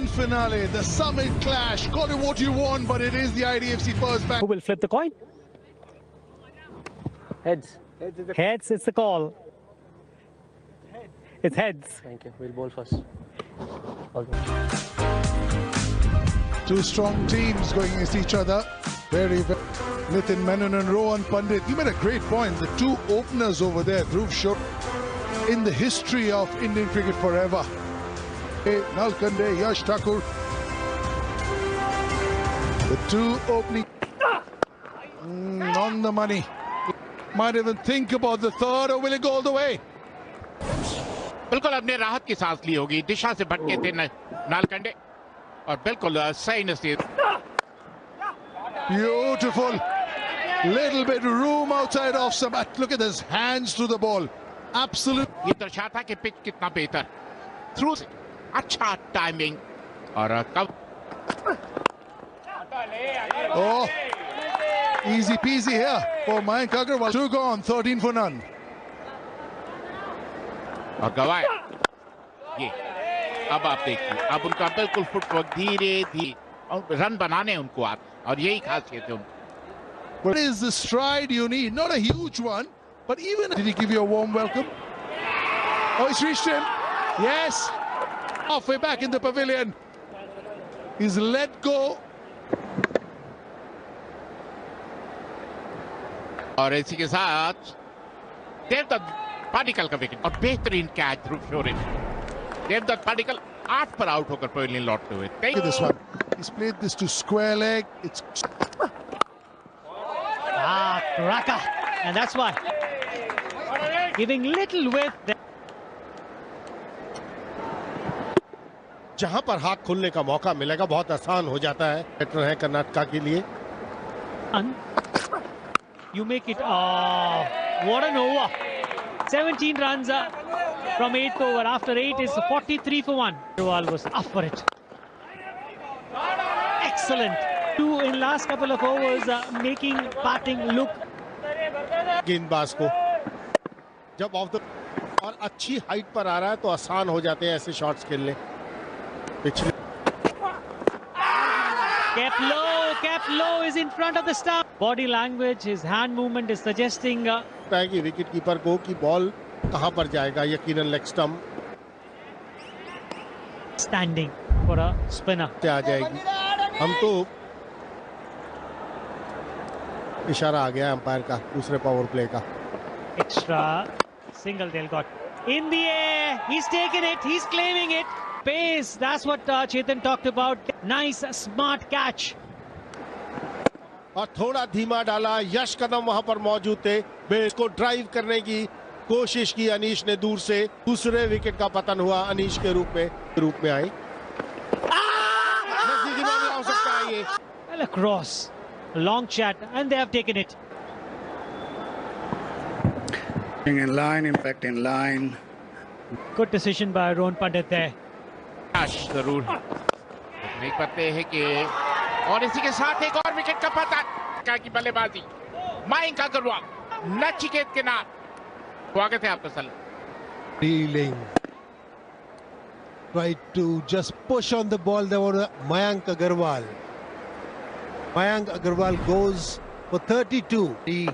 grand finale, the summit clash. Call it what you want, but it is the IDFC First Bank. Who will flip the coin? Heads. Heads, it's the call. It's heads. Thank you. We'll bowl first. Two strong teams going against each other. Very, very. Nitin Menon and Rohan Pandit. You made a great point. The two openers over there, Dhruv Shah, in the history of Indian cricket forever. Nalkande, Yash Thakur. The two opening on the money. Might even think about the third, or will it go all the way? बिल्कुल अपने राहत की सांस ली होगी, दिशा से भटके थे नालकंडे और बिल्कुल सही नसीब. Beautiful. Little bit room outside off some. Look at his hands through the ball. Absolute. ये दर्शाता कि पिच कितना बेहतर. थ्रू से अच्छा टाइमिंग और कब. Oh, easy peasy here for Mayank Agarwal. Two gone, 13 for none. और गवाया. ये अब आप देखिए, अब उनका बिल्कुल फुटवर्क धीरे धीरे और रन बनाने उनको आते और यही खासियत है उनकी. What is the stride you need? Not a huge one, but even. Did he give you a warm welcome? Oh, he's reached him. Yes. Halfway back in the pavilion. He's let go. और इसी के साथ देवदत्त पाडिकल का wicket और बेहतरीन catch ध्रुव शोरे. देवदत्त पाडिकल 8 पर out होकर pavilion लौटते हुए. Look at this one. He's played this to square leg. It's. Cracker. And that's why. Giving little width. जहां पर हाथ खुलने का मौका मिलेगा बहुत आसान हो जाता है. बेटर है कर्नाटका के लिए. You make it. Oh, what an over. 17 runs from 8th over. After 8 is 43 for 1. Agarwal was up for it. Excellent. Two in last couple of overs, making batting look. गेंदबाज को जब ऑफ द और अच्छी height पर आ रहा है तो आसान हो जाते हैं ऐसे शॉट्स खेलने. पिछले Kept low is in front of the stump. Body language, his hand movement is suggesting. है कि विकेट कीपर को कि बॉल कहां पर जाएगा. यकीनन leg stump Standing for a spinner. से आ जाएगी. हम तो इशारा आ गया अंपायर का दूसरे पावर प्ले का. Extra single they'll got. In the air, he's taken it, he's claiming it. Pace, that's what Chetan talked about. Nice, smart catch. और थोड़ा धीमा डाला. यश कदम वहां पर मौजूद थे. बेस को ड्राइव करने की कोशिश की अनीश ने दूर से. दूसरे विकेट का पतन हुआ अनीश के रूप में आई. नजदीकी में हो सकता है ये. Well, across. A long chat, and they have taken it. In line, impact in line. Good decision by Rohan Pandit there. जरूर नहीं पाते हैं कि और इसी के साथ एक और विकेट का पतन की बल्लेबाजी. मयंक अग्रवाल नचिकेत के नाम. स्वागत है आपका सलाम. Dealing. Tried to just push on the ball. There was Mayank Agarwal. Mayank Agarwal goes for 32. The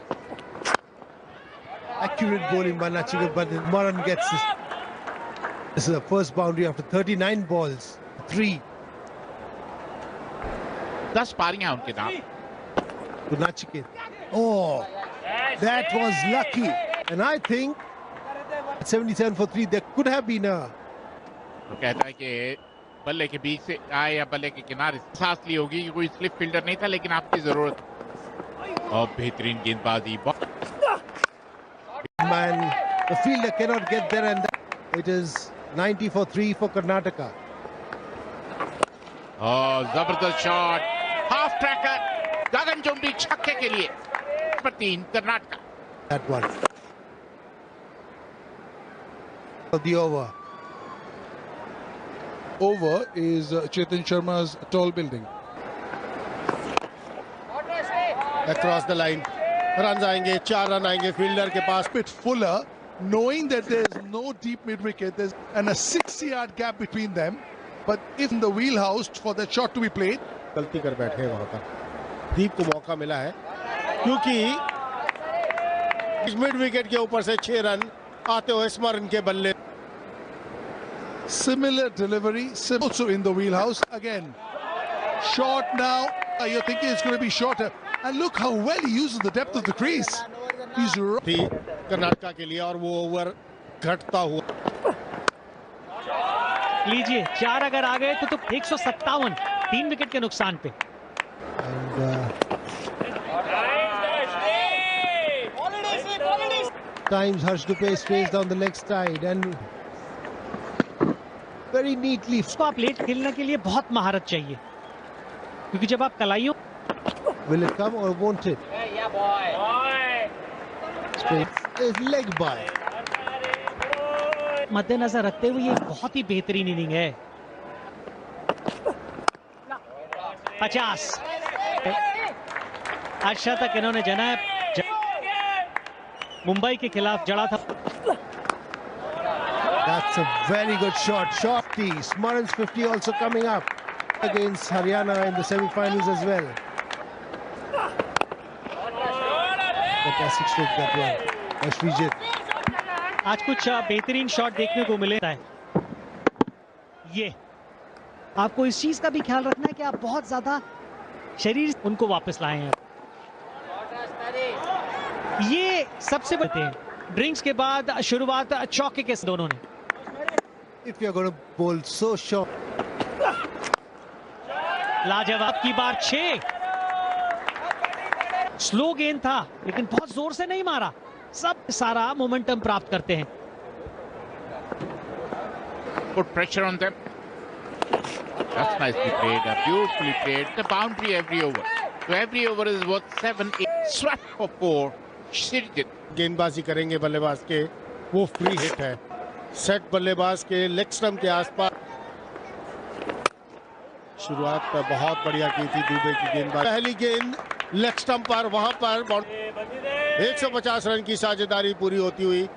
accurate bowling by Nachiket, but Moran gets this. This is the first boundary after 39 balls. 3. 10 पारियां उनके नाम. To Nachiket. Oh, that was lucky. And I think 77 for 3. There could have been a. तो कहता है कि बल्ले के बीच से आए या बल्ले के किनारे सांस ली होगी. कोई स्लिप फील्डर नहीं था लेकिन आपकी जरूरत. और बेहतरीन गेंदबाजी. Man, the fielder cannot get there, and it is 90 for 3 for Karnataka. और जबरदस्त शॉट. हाफ ट्रैकर गगनचुंबी छक्के के लिए. 3 Karnataka. That one. Of the over. Over is Chetan Sharma's tall building. Across the line. Run आएंगे. 4 रन आएंगे fielder के पास. Bit fuller, knowing that there's no deep mid wicket, and a 6-yard gap between them. but if in the wheelhouse for that shot to be played. गलती कर बैठे वहां पर दीप को मौका मिला है क्योंकि मिड विकेट के ऊपर से 6 रन आते हुए स्मरण के बल्ले. Similar delivery, also in the wheelhouse again. Short now. You're thinking it's going to be shorter, and look how well he uses the depth of the crease. He's थी कर्नाटका के लिए और वो ओवर घटता हुआ. लीजिए 4 अगर आ गए तो 157, 3 विकेट के नुकसान पे. And times Harsh Dupe stays down the leg side and very neatly. उसको आप लेट खेलने के लिए बहुत महारत चाहिए, क्योंकि जब आप कलाइयों. Will it come or won't it? Straight is leg by. मद्देनजर रखते हुए ये बहुत ही बेहतरीन इनिंग है. 50 अच्छा तक इन्होंने जनाब मुंबई के खिलाफ जड़ा था. That's a very good shot. Shorty. Smaran's 50 also coming up against Haryana in the semi-finals as well. Fantastic stroke that one. Ashvijit. आज कुछ बेहतरीन शॉट देखने को मिले है. ये आपको इस चीज का भी ख्याल रखना है कि आप बहुत ज्यादा शरीर उनको वापस लाए हैं. ये सबसे बड़े हैं. ड्रिंक्स के बाद शुरुआत चौके के दोनों ने. If you're going to bowl so short. लाजवाब की बार 6. स्लो गेंद था लेकिन बहुत जोर से नहीं मारा. सब सारा मोमेंटम प्राप्त करते हैं. Put pressure on them. That's nicely played. Beautifully played. The boundary every over. So every over is worth 7, 8. Swept for 4. Shirjit. गेंदबाजी करेंगे बल्लेबाज के, वो फ्री हिट है. सेट बल्लेबाज के लेग स्टंप के आसपास. शुरुआत पर बहुत बढ़िया की थी दुबे की गेंदबाजी. पहली गेंद लेग स्टंप पर, वहां पर 150 रन की साझेदारी पूरी होती हुई.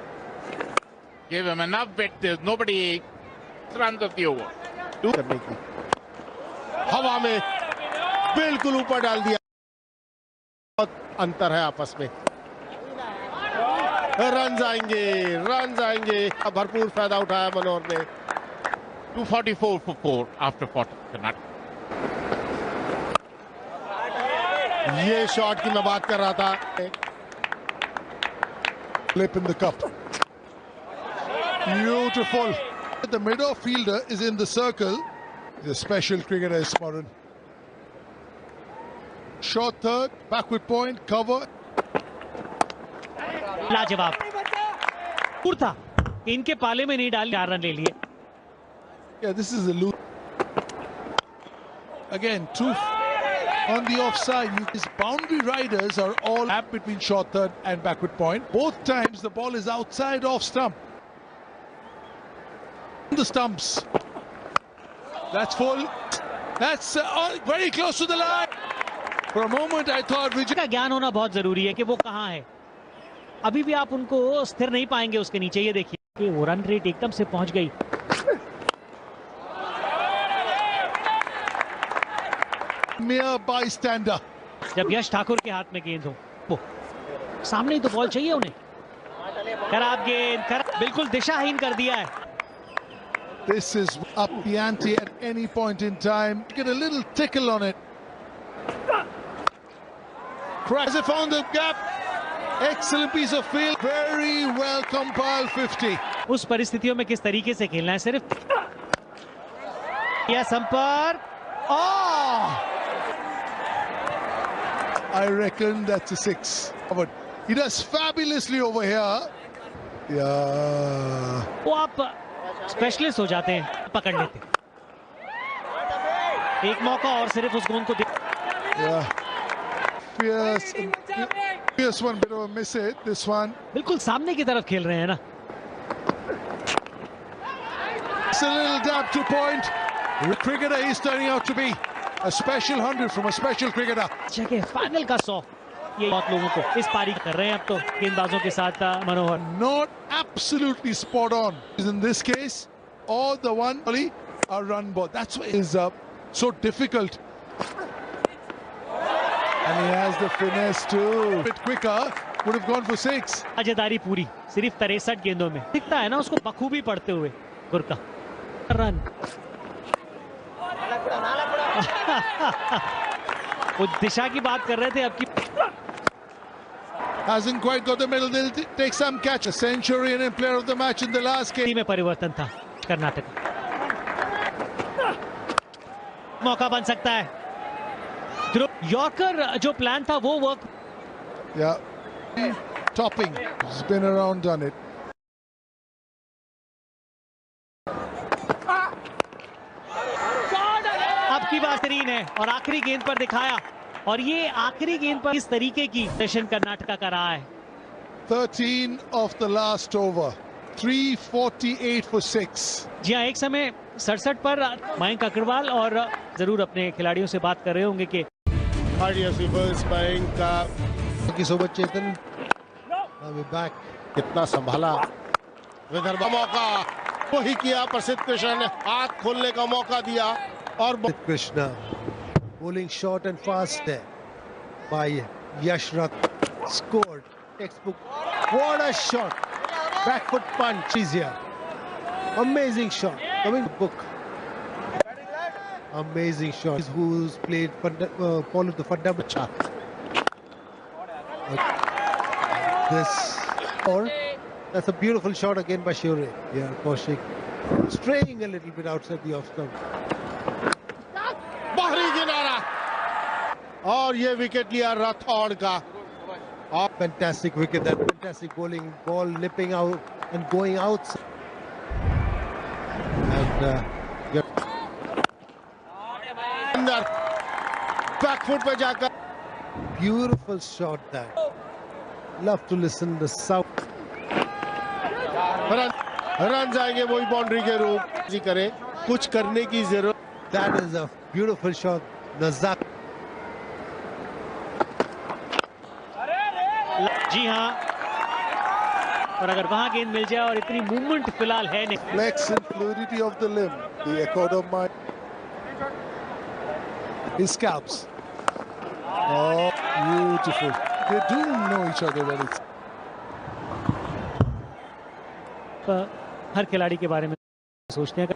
Give him enough bit. There's nobody runs of the over. करने की हवा में बिल्कुल ऊपर डाल दिया. बहुत अंतर है आपस में. रन आएंगे. भरपूर फायदा उठाया मनोहर ने. 244 for 4 after 40. ये शॉट की मैं बात कर रहा था. Flip in the cup. Beautiful. The middle fielder is in the circle. He's a special cricketer, Smaran. Short third, backward point, cover. लाजवाब पूर था. इनके पाले में नहीं डाल. 4 रन ले लिए. Yeah, this is a loose. Again, 2 on the offside. His boundary riders are all up between short third and backward point. Both times the ball is outside off stump. The stumps. That's full. That's very close to the line. For a moment I thought Vijay. का ज्ञान होना बहुत जरूरी है कि वो कहां है. अभी भी आप उनको स्थिर नहीं पाएंगे उसके नीचे. ये देखिए कि वो रन रेट एकदम से पहुंच गई. Mere bystander. जब यश ठाकुर के हाथ में गेंद हो, वो सामने ही तो बॉल चाहिए उन्हें. खराब गेंद, बिल्कुल दिशाहीन कर दिया है. This is up the ante at any point in time. Get a little tickle on it. Has it found the gap? Excellent piece of field. Very well compiled 50. उस परिस्थितियों में किस तरीके से खेलना है. सिर्फ यह संपर्क. I reckon that's a 6. But he does fabulously over here. Yeah. वो आप स्पेशलिस्ट हो जाते हैं. पकड़ लेते. एक मौका और सिर्फ उस गेंद को. Yeah. Fierce one, bit of a miss it. This one. बिल्कुल सामने की तरफ खेल रहे हैं ना. It's a little dab to point. The cricketer he's turning out to be. A special 100 from a special cricketer. जगह फाइनल का 100. ये बहुत लोगों को इस पारी कर रहे हैं अब तो गेंदबाजों के साथ मनोहर. Not absolutely spot on. In this case, or the one a run ball. That's why it is so difficult. And he has the finesse too. A bit quicker, would have gone for 6. साझेदारी पूरी सिर्फ 63 गेंदों में दिखता है ना उसको बखूबी पढ़ते हुए गुरका रन। वो दिशा की बात कर रहे थे अब की Hasn't quite got the middle. They'll take some catch. A century and a player of the match in the last game. में परिवर्तन था कर्नाटक। मौका बन सकता है। यॉर्कर जो प्लान था वो work. Yeah, topping. He's been around, done it. अब की बात बेहतरीन है और आखिरी गेंद पर दिखाया और ये आखिरी गेंद पर इस तरीके की प्रदर्शन कर्नाटका का रहा है। 13 of the last over. 348 for 6. जी हाँ, एक समय 67 पर मयंक अग्रवाल और जरूर अपने खिलाड़ियों से बात कर रहे होंगे कि मयंक का Chetan. Now we're back. कितना संभाला विदर्भ मौका वही किया। प्रसिद्ध कृष्ण ने हाथ खोलने का मौका दिया और Krishna bowling short and fast there by Yash Rath. Scored. Textbook. What a shot. Back foot punch is here. Amazing shot. Coming book. Amazing shot. Who's played followed the fundamental. This or that's a beautiful shot again by Shure. Yeah, Kaushik straying a little bit outside the off stump. बाहरी किनारा और ये wicket लिया राठौड़ का। Fantastic wicket, that fantastic bowling, ball nipping out and going out. And अंदर back foot पे जाकर beautiful shot that. Love to listen the south. Run जाएंगे वही बाउंड्री के रूप जी करें कुछ करने की जरूरत। That is a beautiful shot. Nazak. जी हाँ, और अगर वहां गेंद मिल जाए और इतनी मूवमेंट फिलहाल है नहीं। Flex and fluidity of the limb. The accord of my his scalps. Oh, beautiful. They do know each other well. हर खिलाड़ी के बारे में सोचते हैं।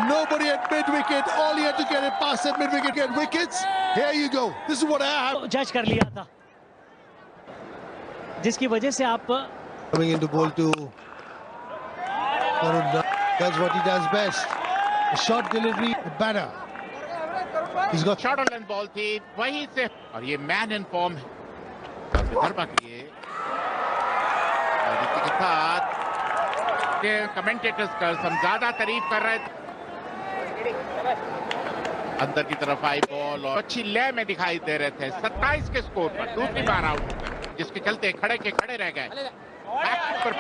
Nobody at mid wicket. All he had to get it past at mid wicket. Get wickets. Here you go. This is what I have. जज कर लिया था, जिसकी वजह से आप Coming into bowl to Varun. Does what he does best. A short delivery, a batter. He's got short on ball थी वहीं से और ये मैन इन फॉर्म है विदर्भ के लिए। और इसी के साथ कमेंटेटर्स का हम ज्यादा तारीफ कर रहे थे। अंदर की तरफ आई बॉल और अच्छी लय में दिखाई दे रहे थे। 27 के स्कोर पर दूसरी बार आउट, जिसके चलते खड़े के खड़े रह गए। पर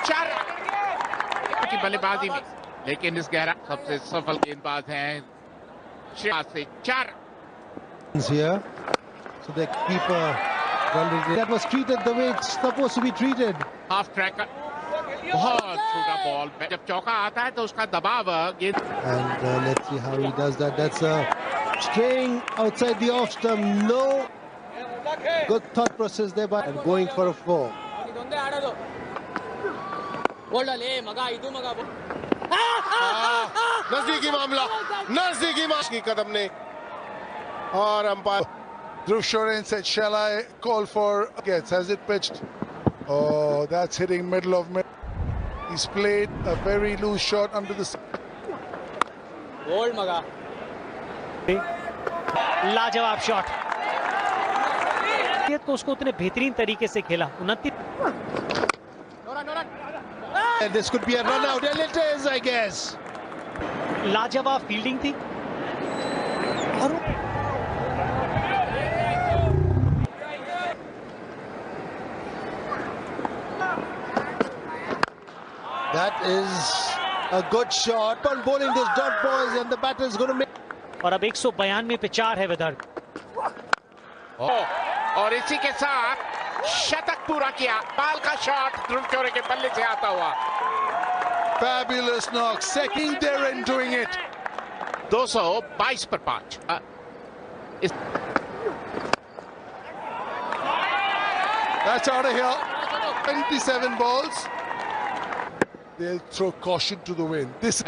चार की बल्लेबाजी में, लेकिन इस गहरा सबसे सफल गेंदबाज हैं श्रेया से 4 here. So the keeper that was treated the way it's supposed to be treated. Half tracker बहुत छोटा बॉल, जब चौका आता है तो उसका दबाव गेंद। And let's see how he does that. That's straying outside the off stump. No good thought process there, but and going for a 4. नजदीकी मामला, नजदीकी की कदम ने और umpire Dhruv Shorin said, shall I call for gets? Has it pitched? Oh, that's hitting middle of mid. He's played a very loose shot under the. लाजवाब shot, तो उसको उतने बेहतरीन तरीके से खेला। 29 And this could be a run out, and it is, I guess. लाजवाब fielding थी और That is a good shot. On bowling those dot balls, and the batter is going to make. और अब 192 पे 4 है विदर्भ। और इसी के साथ शतक पूरा किया। बाल का शॉट ध्रुव शोरे के बल्ले से आता हुआ। Fabulous knock. Second there and doing it. 222 पर 5. That's out of here. 27 balls. They'll throw caution to the wind. This.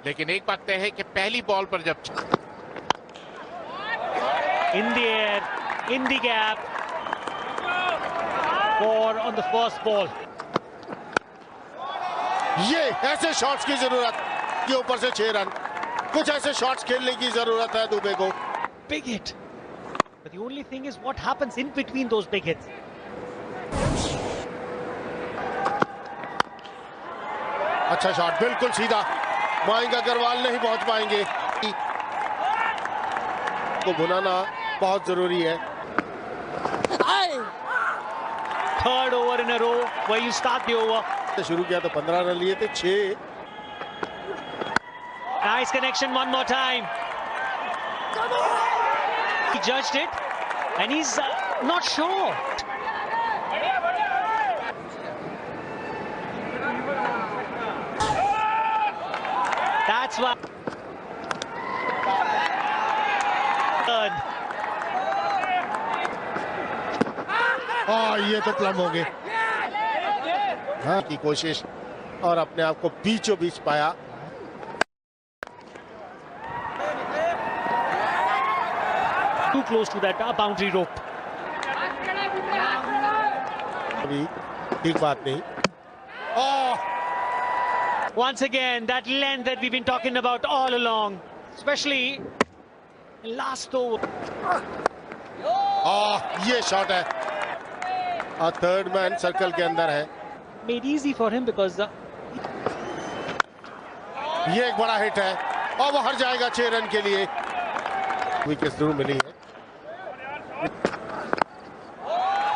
लेकिन एक बात तय है कि पहली बॉल पर जब In the air, in the gap. 4 on the first ball. ये ऐसे शॉट्स की जरूरत कि ऊपर से 6 रन. कुछ ऐसे शॉट्स खेलने की जरूरत है दुबे को. Big hit. But the only thing is what happens in between those big hits. अच्छा शॉट, बिल्कुल सीधा. मयंक अग्रवाल नहीं पहुंच पाएंगे. को बुनाना बहुत जरूरी है. Third over in a row where you start the over. शुरू किया तो 15 रन लिए थे. 6. Nice connection one more time. He judged it and he's not sure. That's why. Third. ये तो प्लम हो गए. हाँ की कोशिश और अपने आप को बीचों बीच पाया. Too close to that boundary rope. अभी ठीक बात नहीं. Once again, that length that we've been talking about all along, especially last over. ये शॉट है. थर्ड मैन सर्कल के अंदर है. Made easy for him because ये एक बड़ा हिट है और वो हट जाएगा 6 रन के लिए. विकेट जरूर मिली है.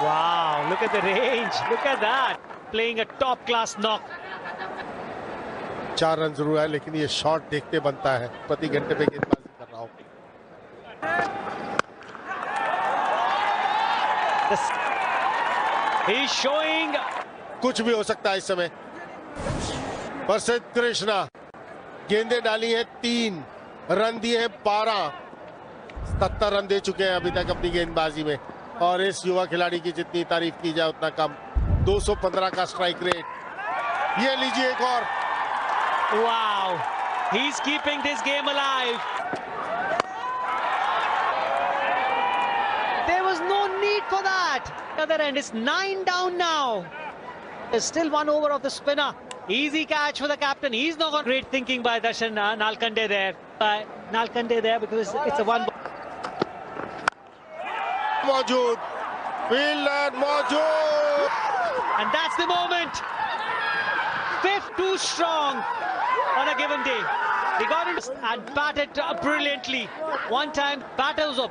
wow, look at the range, look at that, playing a top class knock. 4 run जरूर है लेकिन ये शॉट देखते बनता है. प्रति घंटे पे गेंदबाजी कर रहा हूं. He's showing. कुछ भी हो सकता है इस समय. प्रसिद्ध कृष्णा गेंदें डाली हैं 3, रन दिए हैं 12. 77 रन दे चुके हैं अभी तक अपनी गेंदबाजी में. और इस युवा खिलाड़ी की जितनी तारीफ की जाए उतना कम. 215 का स्ट्राइक रेट. ये लीजिए एक और. Wow, he's keeping this game alive. There was no need for that. Other end, it's 9 down now. There's still 1 over of the spinner. Easy catch for the captain. He's not got great thinking by Darshan Nalkande there. Nalkande there because it's a 1 ball. मौजूद. Fielder मौजूद. And that's the moment. 5th too strong on a given day. They got it and batted brilliantly. One time, batters were